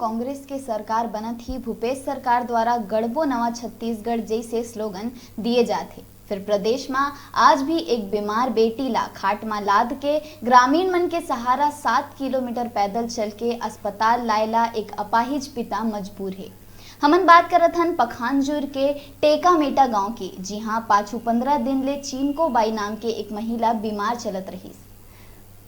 कांग्रेस के सरकार बनत ही भूपेश सरकार द्वारा गढ़बो नवा छत्तीसगढ़ जैसे स्लोगन दिए जाते। फिर प्रदेश में आज भी एक बीमार बेटी ला खाट में लाद के ग्रामीण मन के सहारा 7 किलोमीटर पैदल चल के अस्पताल लायला एक अपाहिज पिता मजबूर है। हमन बात करत हन पखानजूर के टेका मेटा गांव की, जी हाँ, पाछू 15 दिन ले चीमको बाई नाम के एक महिला बीमार चलत रही।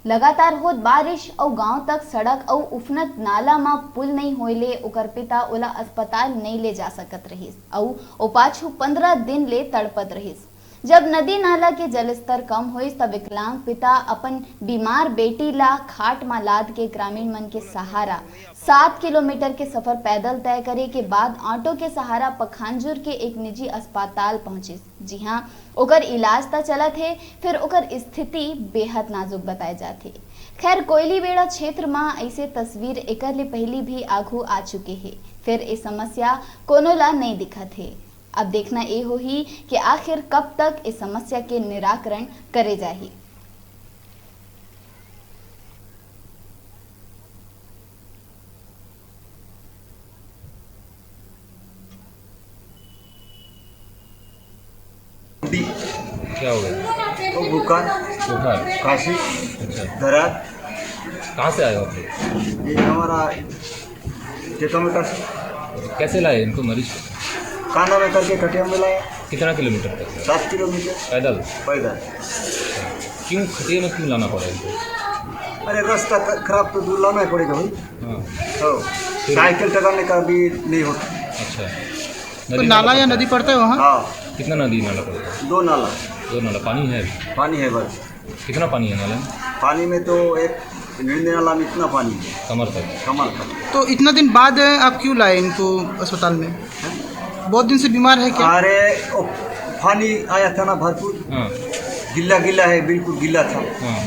लगातार होत बारिश और गांव तक सड़क और उफनत नाला में पुल नहीं होइले ओकर पिता ओला अस्पताल नहीं ले जा सकत रहिस और ओ पाछू 15 दिन ले तड़पत रहिस। जब नदी नाला के जलस्तर कम होइस तब विकलांग पिता अपन बीमार बेटी ला खाट में लाद के ग्रामीण मन के सहारा 7 किलोमीटर के सफर पैदल तय करे के बाद ऑटो के सहारा पखानजूर के एक निजी अस्पताल पहुंचिस। जी हाँ, ओकर इलाज ता चलत है, फिर ओकर स्थिति बेहद नाजुक बताए जाते। खैर, कोयलीबेड़ा क्षेत्र में ऐसे तस्वीर एकर ले पहली भी आगू आ चुके हैं, फिर ये समस्या कोनो ला नहीं दिखत है। अब देखना ये हो ही कि आखिर कब तक इस समस्या के निराकरण करे जाही। क्या हो गया? तो बुखार खांसी दर्द। कहाँ से आए हो आप लोग? ये हमारा टेकामेटा से। कैसे लाए इनको मरीज को? काना में करके खटिया में लाया। कितना किलोमीटर तक? 7 किलोमीटर पैदल। पैदल। क्यों खटिया में क्यों लाना पड़ा इनको? अरे रास्ता खराब तो दूर लाना ही पड़ेगा भाई। हाँ। तो साइकिल टकाने का भी नहीं होता। अच्छा, तो नाला या नदी पड़ता है वहाँ? हाँ, कितना नदी नाला पड़ता है? 2 नाला। 2 नाला। पानी है? पानी है बस। कितना पानी है नाले में? पानी में तो एक निर्णय नाला में इतना पानी है, कमर तक। कमर तक। तो इतना दिन बाद आप क्यों लाए इनको अस्पताल में? बहुत दिन से बीमार है क्या? अरे पानी आया था ना भरपूर। हाँ गिल्ला गिल्ला है, बिल्कुल गिल्ला था। हाँ,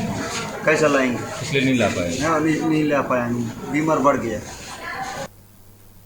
कैसा लाएंगे? इसलिए नहीं ला पाए। हाँ, नहीं ला पाया, बीमार बढ़ गया।